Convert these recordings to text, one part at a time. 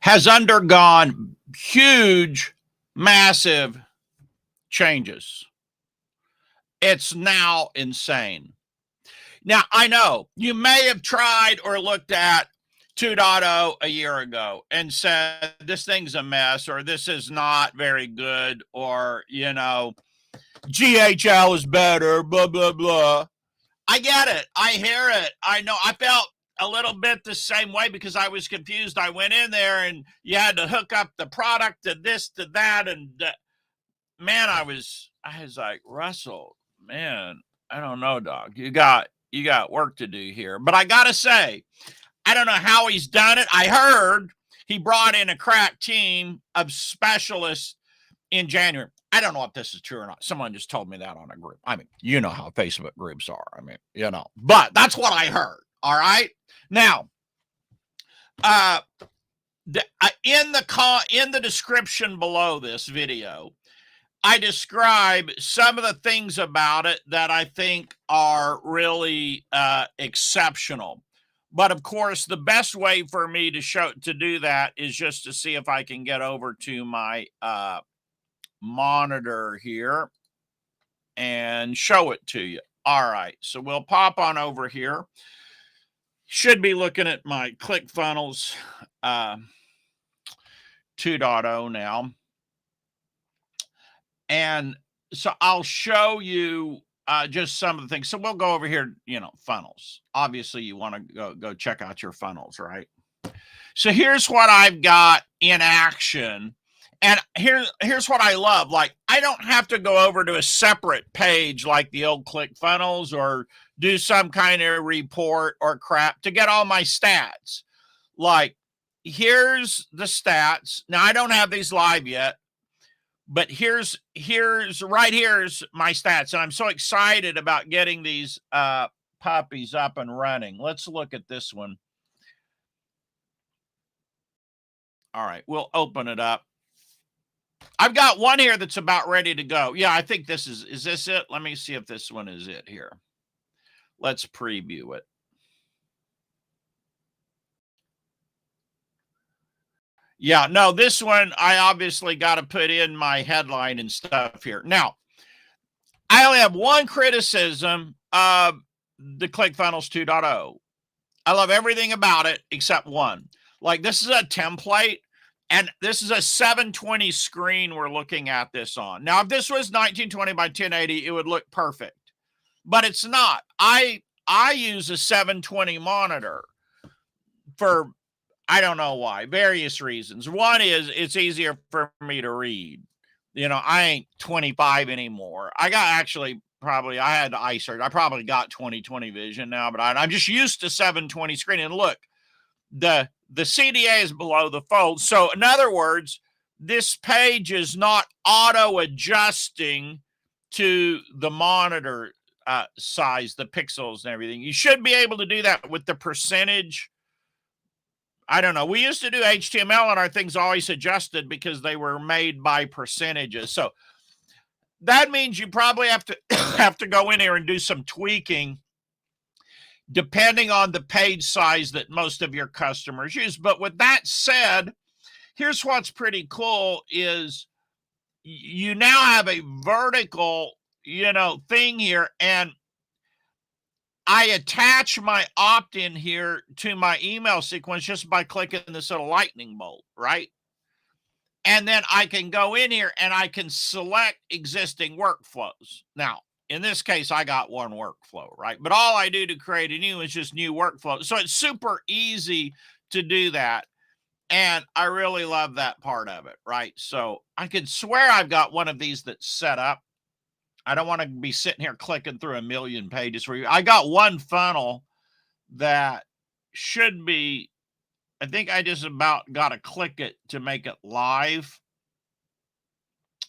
has undergone huge, massive changes. It's now insane. Now, I know you may have tried or looked at 2.0 a year ago and said, this thing's a mess, or this is not very good, or, GHL is better, blah, blah, blah. I get it. I hear it. I know. I felt a little bit the same way because I was confused. I went in there and you had to hook up the product to this, to that. And man, I was like, Russell, man, I don't know, dog. You got work to do here. But I got to say, I don't know how he's done it. I heard he brought in a crack team of specialists in January. I don't know if this is true or not. Someone just told me that on a group. I mean, you know how Facebook groups are. I mean, but that's what I heard. All right. Now, in the description below this video, I describe some of the things about it that I think are really exceptional. But of course, the best way for me to do that is just to see if I can get over to my monitor here and show it to you. All right, so we'll pop on over here. Should be looking at my Clickfunnels 2.0 now. And so I'll show you just some of the things. So we'll go over here, funnels. Obviously, you want to go check out your funnels, right? So here's what I've got in action. And here's what I love. Like, I don't have to go over to a separate page like the old Clickfunnels or do some kind of report or crap to get all my stats. Like, here's the stats. Now, I don't have these live yet, but here's my stats. And I'm so excited about getting these puppies up and running. Let's look at this one. All right, we'll open it up. I've got one here that's about ready to go. Yeah, I think this is this it? Let me see if this one is it here. Let's preview it. Yeah, no, this one, I obviously got to put in my headline and stuff here. Now, I only have one criticism of the Clickfunnels 2.0. I love everything about it except one. Like, this is a template. And this is a 720 screen we're looking at this on. Now, if this was 1920 by 1080, it would look perfect. But it's not. I use a 720 monitor for, I don't know why, various reasons. One is it's easier for me to read. I ain't 25 anymore. I had eye surgery. I probably got 20/20 vision now, but I'm just used to 720 screen. And look, the CDA is below the fold. So in other words, this page is not auto adjusting to the monitor size, the pixels and everything. You should be able to do that with the percentage. I don't know. We used to do HTML and our things always adjusted because they were made by percentages. So that means you probably have to go in here and do some tweaking depending on the page size that most of your customers use. But with that said, here's what's pretty cool is you now have a vertical, thing here. And I attach my opt-in here to my email sequence just by clicking this little lightning bolt, right? And then I can go in here and I can select existing workflows. Now, in this case, I got one workflow, right? But all I do to create a new is just new workflow. So it's super easy to do that. And I really love that part of it, right? So I could swear I've got one of these that's set up. I don't want to be sitting here clicking through a million pages for you. I got one funnel that should be, I think I just about got to click it to make it live.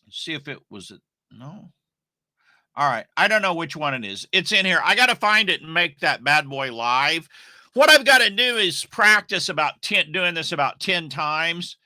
Let's see if it was, no. All right. I don't know which one it is. It's in here. I got to find it and make that bad boy live. What I've got to do is practice doing this about 10 times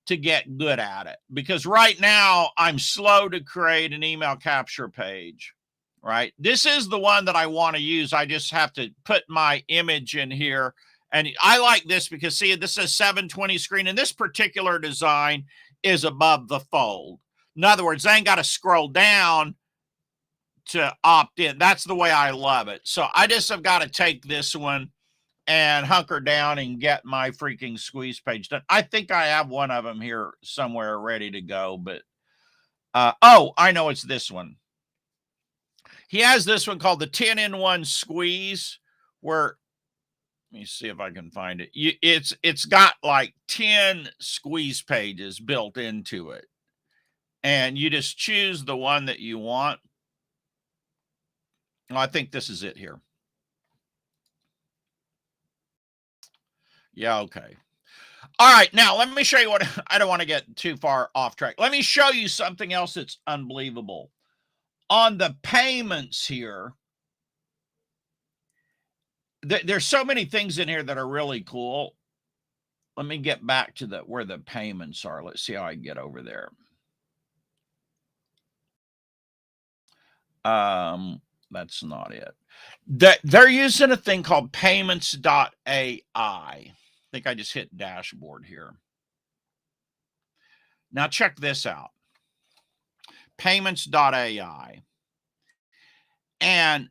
to get good at it. Because right now I'm slow to create an email capture page, right? This is the one that I want to use. I just have to put my image in here And I like this because, see, this is a 720 screen, and this particular design is above the fold. In other words, I ain't got to scroll down to opt in. That's the way I love it. So I just have got to take this one and hunker down and get my freaking squeeze page done. I think I have one of them here somewhere ready to go, but oh, I know it's this one. He has this one called the 10-in-1 squeeze, where, let me see if I can find it. It's got like 10 squeeze pages built into it. And you just choose the one that you want. Well, I think this is it here. Yeah, okay. All right, now let me show you what, I don't want to get too far off track. Let me show you something else that's unbelievable. On the payments here, there's so many things in here that are really cool. Let me get back to where the payments are. Let's see how I can get over there. That's not it. They're using a thing called payments.ai. I think I just hit dashboard here. Now check this out. Payments.ai. And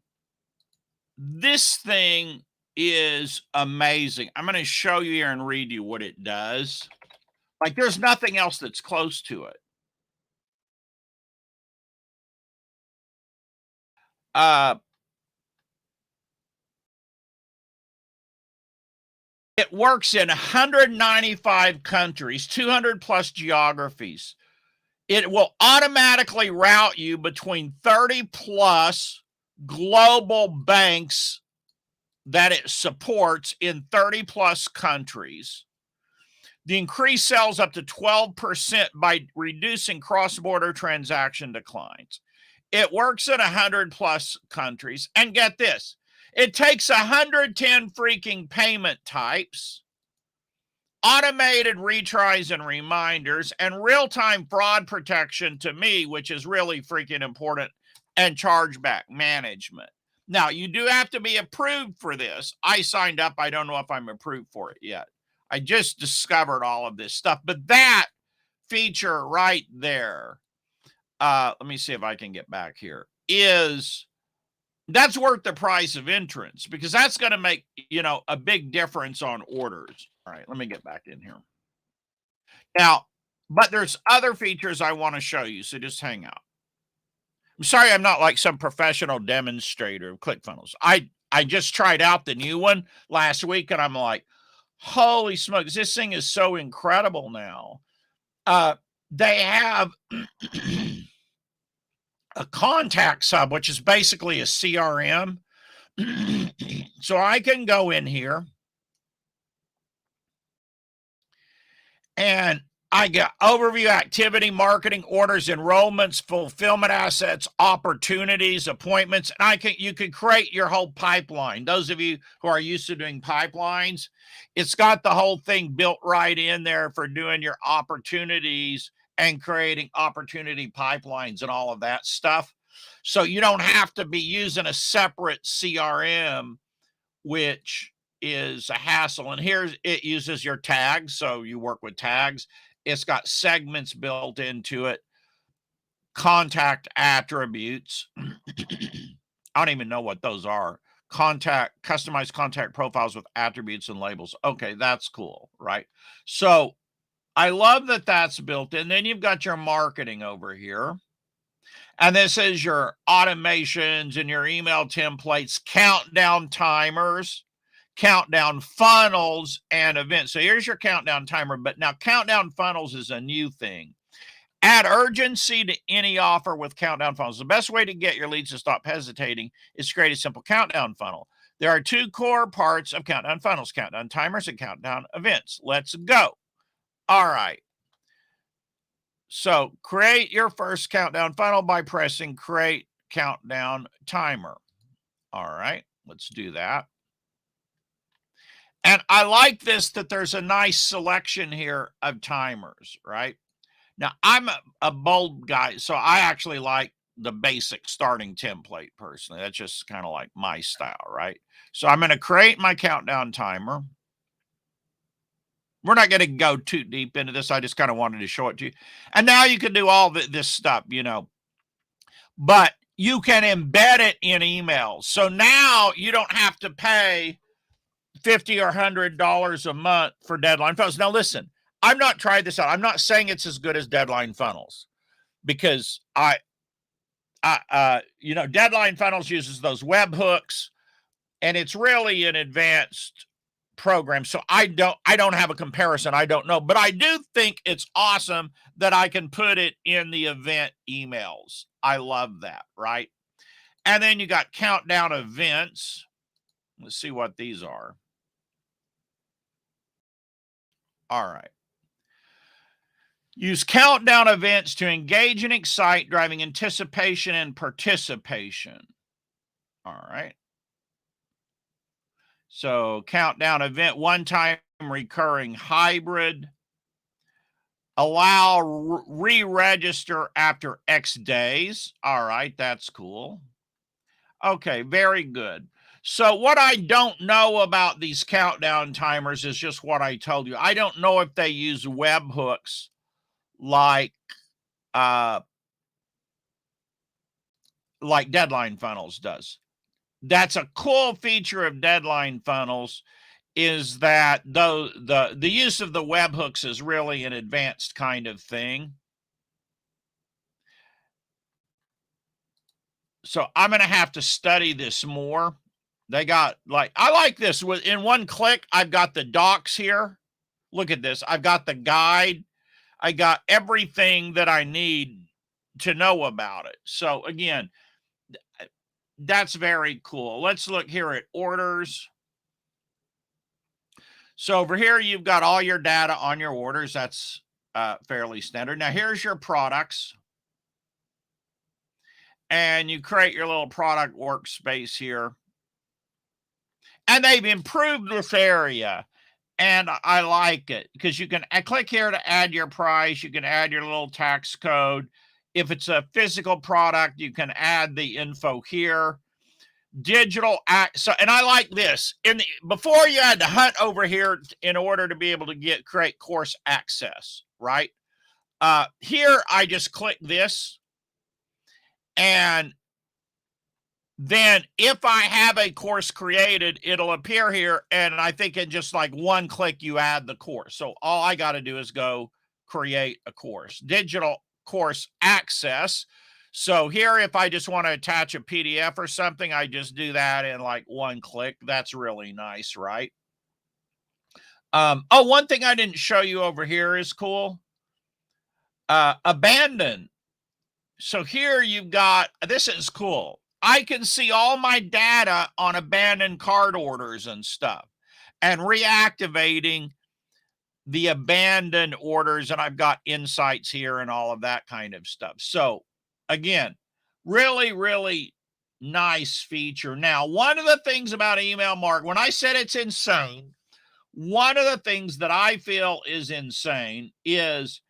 this thing is amazing. I'm going to show you here and read you what it does. Like, there's nothing else that's close to it. It works in 195 countries, 200 plus geographies. It will automatically route you between 30 plus global banks that it supports in 30 plus countries. The increase sells up to 12% by reducing cross-border transaction declines. It works in 100 plus countries. And get this, it takes 110 freaking payment types, automated retries and reminders, and real-time fraud protection, to me, which is really freaking important, and chargeback management. Now, you do have to be approved for this. I signed up. I don't know if I'm approved for it yet. I just discovered all of this stuff. But that feature right there, let me see if I can get back here, that's worth the price of entrance, because that's going to make, a big difference on orders. All right, let me get back in here. Now, but there's other features I want to show you, so just hang out. I'm sorry I'm not like some professional demonstrator of Clickfunnels. I just tried out the new one last week, and I'm like, holy smokes, this thing is so incredible now. They have a contact sub, which is basically a CRM. So I can go in here and I get overview, activity, marketing, orders, enrollments, fulfillment assets, opportunities, appointments, and you can create your whole pipeline. Those of you who are used to doing pipelines, it's got the whole thing built right in there for doing your opportunities and creating opportunity pipelines and all of that stuff. So you don't have to be using a separate CRM, which is a hassle. And here it uses your tags, so you work with tags. It's got segments built into it, contact attributes. I don't even know what those are. Customized contact profiles with attributes and labels. Okay, that's cool, right? So I love that that's built in. Then you've got your marketing over here. And this is your automations and your email templates, countdown timers, countdown funnels, and events. So here's your countdown timer. But now countdown funnels is a new thing. Add urgency to any offer with countdown funnels. The best way to get your leads to stop hesitating is to create a simple countdown funnel. There are two core parts of countdown funnels: countdown timers and countdown events. Let's go. All right. So create your first countdown funnel by pressing create countdown timer. All right, let's do that. And I like this, that there's a nice selection here of timers, right? Now, I'm a bold guy, so I actually like the basic starting template personally. That's just kind of like my style, right? So I'm going to create my countdown timer. We're not going to go too deep into this. I just kind of wanted to show it to you. And now you can do all this stuff, you know, but you can embed it in emails. So now you don't have to pay $50 or $100 a month for Deadline Funnels. Now, listen, I've not tried this out. I'm not saying it's as good as Deadline Funnels because you know, Deadline Funnels uses those webhooks, and it's really an advanced program. So I don't have a comparison. I don't know, but I do think it's awesome that I can put it in the event emails. I love that, right? And then you got countdown events. Let's see what these are. All right. Use countdown events to engage and excite, driving anticipation and participation. All right. So countdown event, one-time recurring hybrid. Allow re-register after X days. All right, that's cool. Okay, very good. So what I don't know about these countdown timers is just what I told you. I don't know if they use webhooks like Deadline Funnels does. That's a cool feature of Deadline Funnels, is that the use of the webhooks is really an advanced kind of thing. So I'm going to have to study this more. They got I like this. In one click, I've got the docs here. Look at this. I've got the guide. I got everything that I need to know about it. So again, that's very cool. Let's look here at orders. So over here, you've got all your data on your orders. That's fairly standard. Now here's your products. And you create your little product workspace here. And they've improved this area. And I like it because you can click here to add your price. You can add your little tax code. If it's a physical product, you can add the info here. Digital so, and I like this. Before you had to hunt over here in order to be able to create course access, right? Here I just click this, and then if I have a course created, it'll appear here, and I think in just like one click you add the course. So all I got to do is go create a course. Digital course access. So here, if I just want to attach a PDF or something, I just do that in like one click. That's really nice, right? Oh, one thing I didn't show you over here is cool. Abandon. So here you've got, this is cool. I can see all my data on abandoned cart orders and stuff, and reactivating the abandoned orders. And I've got insights here and all of that kind of stuff. So again, really, really nice feature. Now, one of the things about email marketing, when I said it's insane, one of the things that I feel is insane is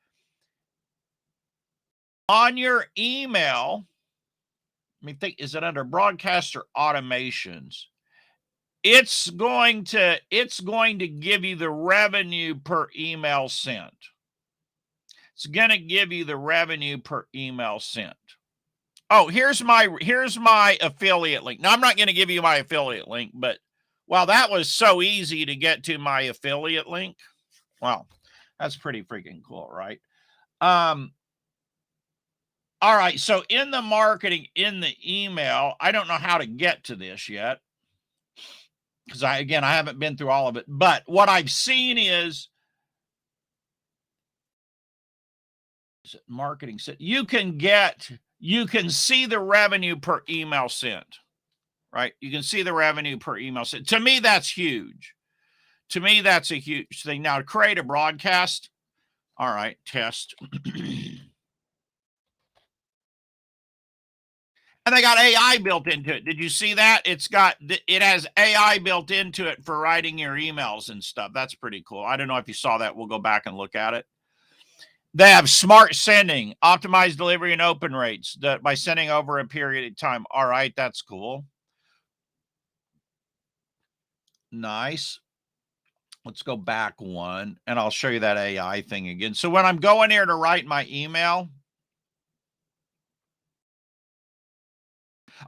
on your email. Let me think, is it under broadcast or automations? It's going to give you the revenue per email sent. It's going to give you the revenue per email sent. Oh, here's my affiliate link. Now, I'm not going to give you my affiliate link, but wow, that was so easy to get to my affiliate link. Wow, that's pretty freaking cool, right? All right, so in the marketing, in the email, I don't know how to get to this yet, because I haven't been through all of it. But what I've seen is marketing. You can see the revenue per email sent, right? You can see the revenue per email sent. To me, that's huge. To me, that's a huge thing. Now, to create a broadcast, all right, test. And they got AI built into it. Did you see that? It has AI built into it for writing your emails and stuff. That's pretty cool. I don't know if you saw that. We'll go back and look at it. They have smart sending, optimized delivery and open rates by sending over a period of time. All right, that's cool. Nice. Let's go back one, and I'll show you that AI thing again. So when I'm going here to write my email,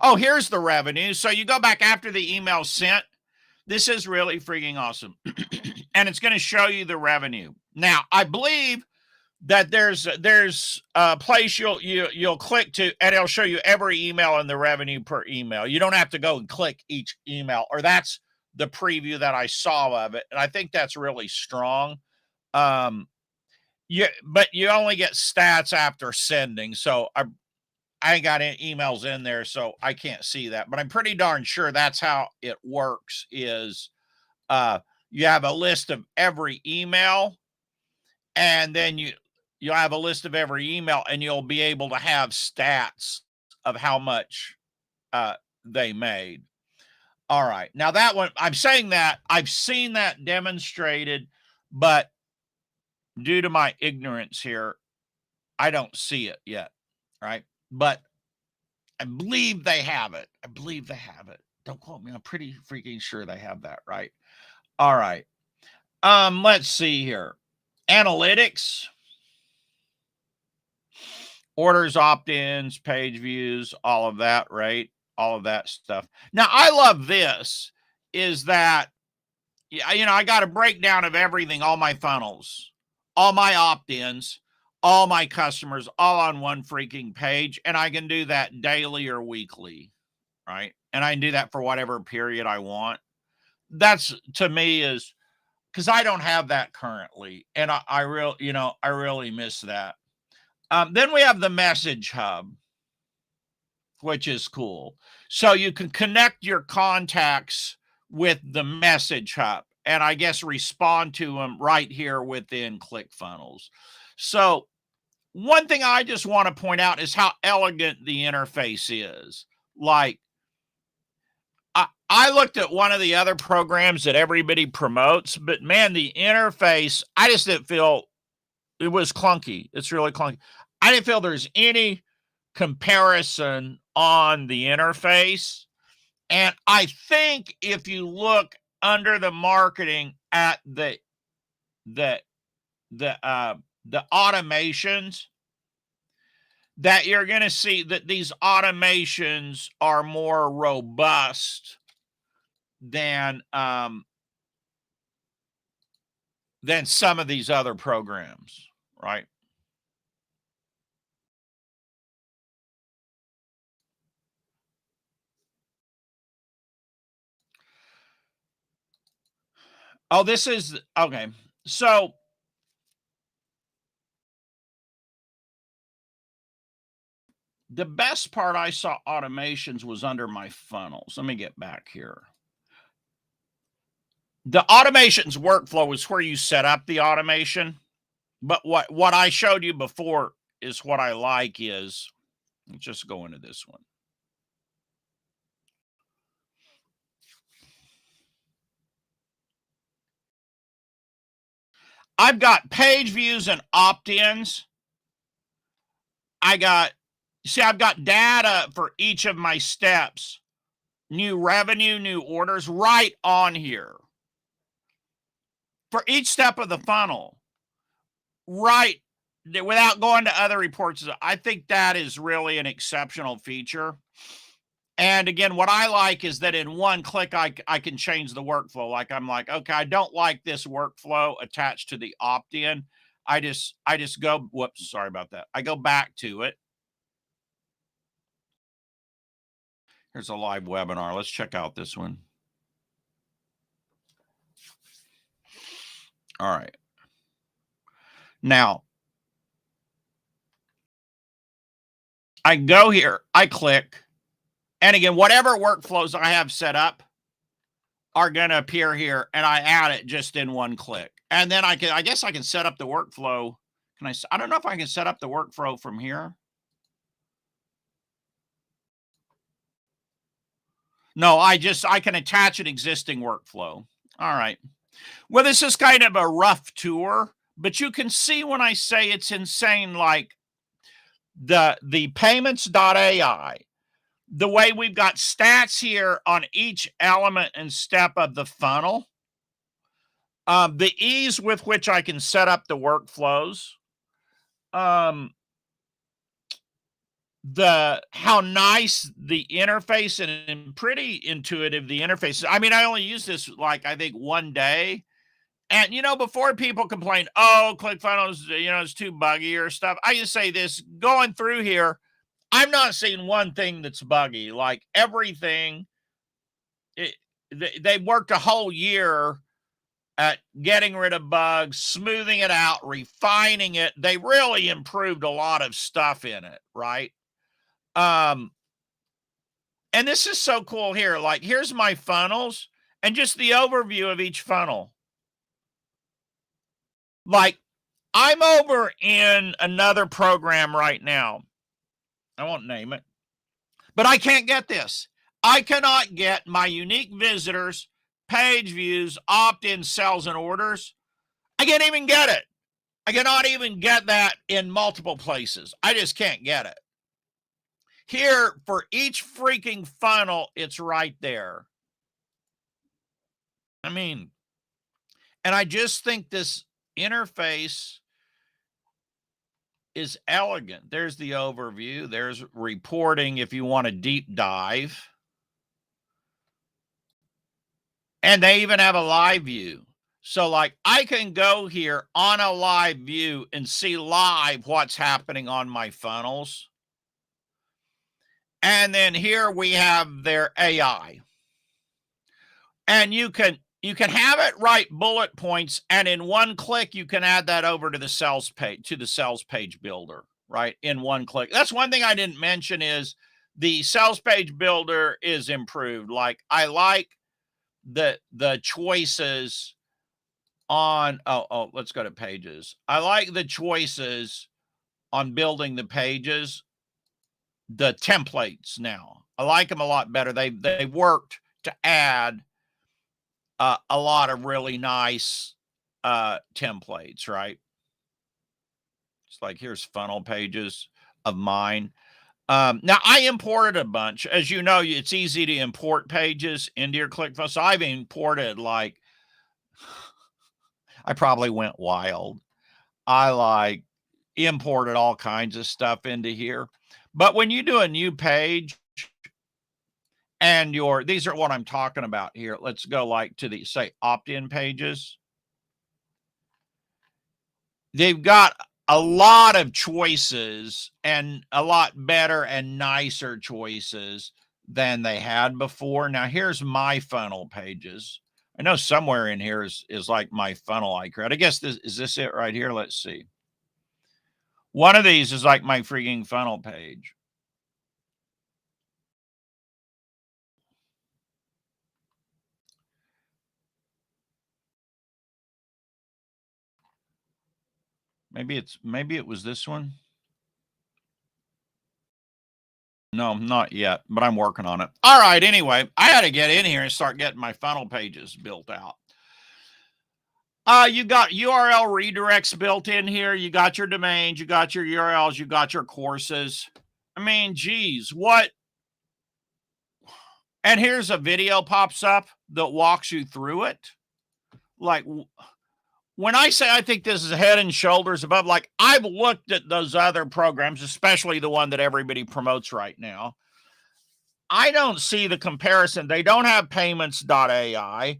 oh, here's the revenue. So you go back after the email sent. This is really freaking awesome. And it's going to show you the revenue. Now, I believe that there's a place you'll click to, and it'll show you every email and the revenue per email. You don't have to go and click each email, or that's the preview that I saw of it. And I think that's really strong. But you only get stats after sending. So I ain't got any emails in there, so I can't see that. But I'm pretty darn sure that's how it works is you have a list of every email, and then you'll have a list of every email, and you'll be able to have stats of how much they made. All right. Now that one, I'm saying that I've seen that demonstrated, but due to my ignorance here, I don't see it yet. Right. But I believe they have it. I believe they have it. Don't quote me. I'm pretty freaking sure they have that, right? All right. Let's see here. Analytics, orders, opt-ins, page views, all of that, right? All of that stuff. Now, I love this is that, I got a breakdown of everything, all my funnels, all my opt-ins, all my customers, all on one freaking page. And I can do that daily or weekly, right? And I can do that for whatever period I want. That's, to me, is because I don't have that currently. And I really miss that. Then we have the message hub, which is cool. So you can connect your contacts with the message hub and I guess respond to them right here within Clickfunnels. So one thing I just want to point out is how elegant the interface is. Like, I looked at one of the other programs that everybody promotes, but man, the interface, I just didn't feel it was clunky. It's really clunky. I didn't feel there's any comparison on the interface. And I think if you look under the marketing at the automations, that you're going to see that these automations are more robust than some of these other programs, right? Oh, this is okay. So the best part I saw automations was under my funnels. Let me get back here. The automations workflow is where you set up the automation. But what I showed you before is what I like is, let's just go into this one. I've got page views and opt-ins. I've got data for each of my steps, new revenue, new orders right on here. For each step of the funnel, right, without going to other reports. I think that is really an exceptional feature. And again, what I like is that in one click, I can change the workflow. Like I'm like, okay, I don't like this workflow attached to the opt-in. I just go, whoops, sorry about that. I go back to it. Here's a live webinar. Let's check out this one. All right. Now, I go here, I click, and again, whatever workflows I have set up are going to appear here, and I add it just in one click. And then I guess I can set up the workflow. I don't know if I can set up the workflow from here. No, I can attach an existing workflow. All right. Well, this is kind of a rough tour, but you can see when I say it's insane, like the payments.ai, the way we've got stats here on each element and step of the funnel. The ease with which I can set up the workflows. How nice the interface and pretty intuitive the interface is. I mean, I only use this like I think one day. And before people complain, oh, ClickFunnels, it's too buggy or stuff. I just say this going through here, I'm not seeing one thing that's buggy. Like everything, they worked a whole year at getting rid of bugs, smoothing it out, refining it. They really improved a lot of stuff in it, right? And this is so cool here. Like, here's my funnels and just the overview of each funnel. Like, I'm over in another program right now. I won't name it, but I can't get this. I cannot get my unique visitors, page views, opt-in, sales, and orders. I can't even get it. I cannot even get that in multiple places. I just can't get it. Here, for each freaking funnel, it's right there. I mean, and I just think this interface is elegant. There's the overview. There's reporting if you want a deep dive. And they even have a live view. So like I can go here on a live view and see live what's happening on my funnels. And then here we have their AI. And you can have it write bullet points, and in one click you can add that over to the sales page builder, right? In one click. That's one thing I didn't mention is the sales page builder is improved. Like I like the choices on let's go to pages. I like the choices on building the pages, the templates now. I like them a lot better. They worked to add a lot of really nice templates, right? It's like here's funnel pages of mine. Now I imported a bunch. As you know, it's easy to import pages into your ClickFunnels. So I've imported like I probably went wild. I like imported all kinds of stuff into here. But when you do a new page and these are what I'm talking about here. Let's go like to the say opt-in pages. They've got a lot of choices and a lot better and nicer choices than they had before. Now here's my funnel pages. I know somewhere in here is like my funnel I create. I guess this is it right here. Let's see. One of these is like my freaking funnel page. Maybe it was this one. No, not yet, but I'm working on it. All right. Anyway, I had to get in here and start getting my funnel pages built out. You got URL redirects built in here. You got your domains, you got your URLs, you got your courses. I mean, geez, what? And here's a video pops up that walks you through it. Like when I say I think this is head and shoulders above, like I've looked at those other programs, especially the one that everybody promotes right now. I don't see the comparison. They don't have payments.ai.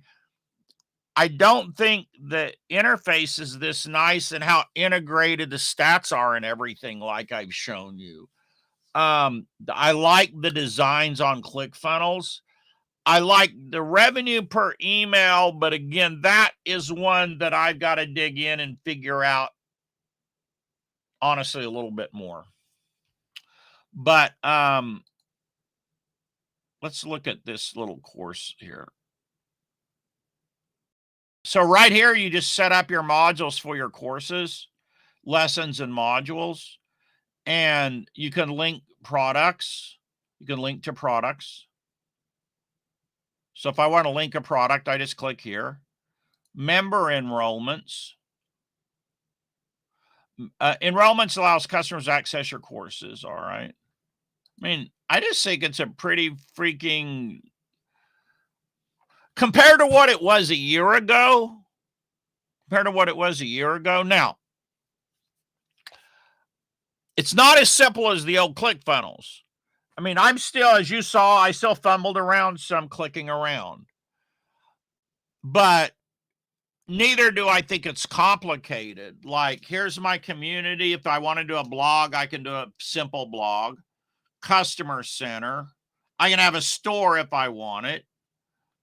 I don't think the interface is this nice and how integrated the stats are and everything like I've shown you. I like the designs on ClickFunnels. I like the revenue per email, but again, that is one that I've got to dig in and figure out, honestly, a little bit more. But let's look at this little course here. So right here, you just set up your modules for your courses, lessons and modules, and you can link products. You can link to products. So if I want to link a product, I just click here. Member enrollments. Enrollments allows customers to access your courses. All right. I mean, I just think it's a pretty freaking, compared to what it was a year ago, compared to what it was a year ago. Now, it's not as simple as the old Clickfunnels. I mean, I'm still, as you saw, I still fumbled around some clicking around. But neither do I think it's complicated. Like, here's my community. If I want to do a blog, I can do a simple blog. Customer center. I can have a store if I want it.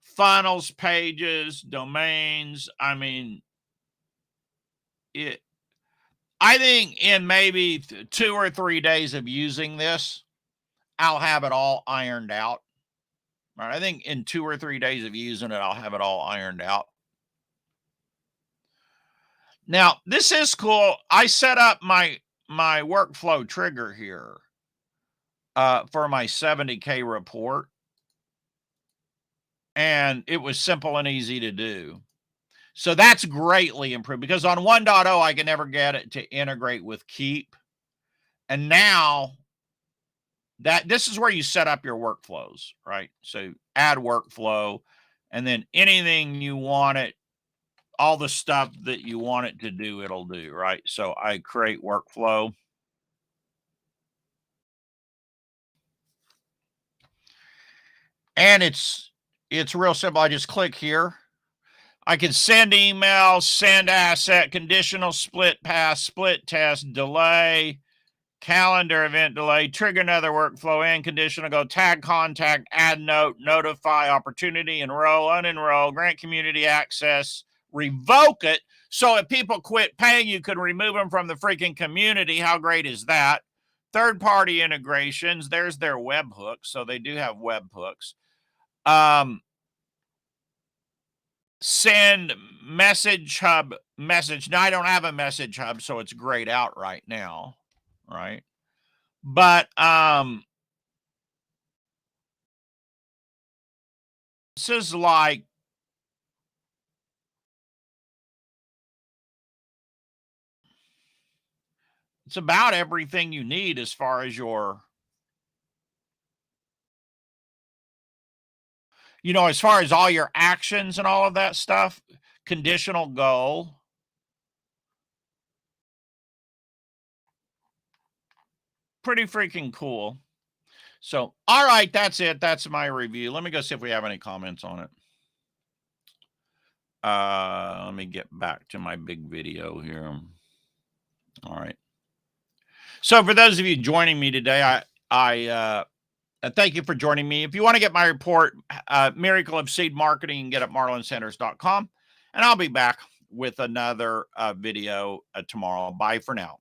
Funnels, pages, domains. I mean, I think in maybe 2 or 3 days of using this, I'll have it all ironed out. Right? I think in 2 or 3 days of using it, I'll have it all ironed out. Now, this is cool. I set up my workflow trigger here for my 70K report. And it was simple and easy to do. So that's greatly improved, because on 1.0, I can never get it to integrate with Keep. And now that this is where you set up your workflows, right? So add workflow, and then anything you want it, all the stuff that you want it to do, it'll do, right? So I create workflow. And it's real simple. I just click here. I can send email, send asset, conditional split pass, split test, delay, calendar event delay, trigger another workflow, and conditional, go tag contact, add note, notify, opportunity, enroll, unenroll, grant community access, revoke it. So if people quit paying, you could remove them from the freaking community. How great is that? Third-party integrations. There's their webhooks. So they do have webhooks. Send message hub message. Now, I don't have a message hub, so it's grayed out right now, right? But this is like, it's about everything you need as far as your, as far as all your actions and all of that stuff. Conditional goal. Pretty freaking cool. So, all right, that's it. That's my review. Let me go see if we have any comments on it. Let me get back to my big video here. All right. So for those of you joining me today, I thank you for joining me. If you want to get my report, Miracle of Seed Marketing, you can get at marlonsanders.com. And I'll be back with another video tomorrow. Bye for now.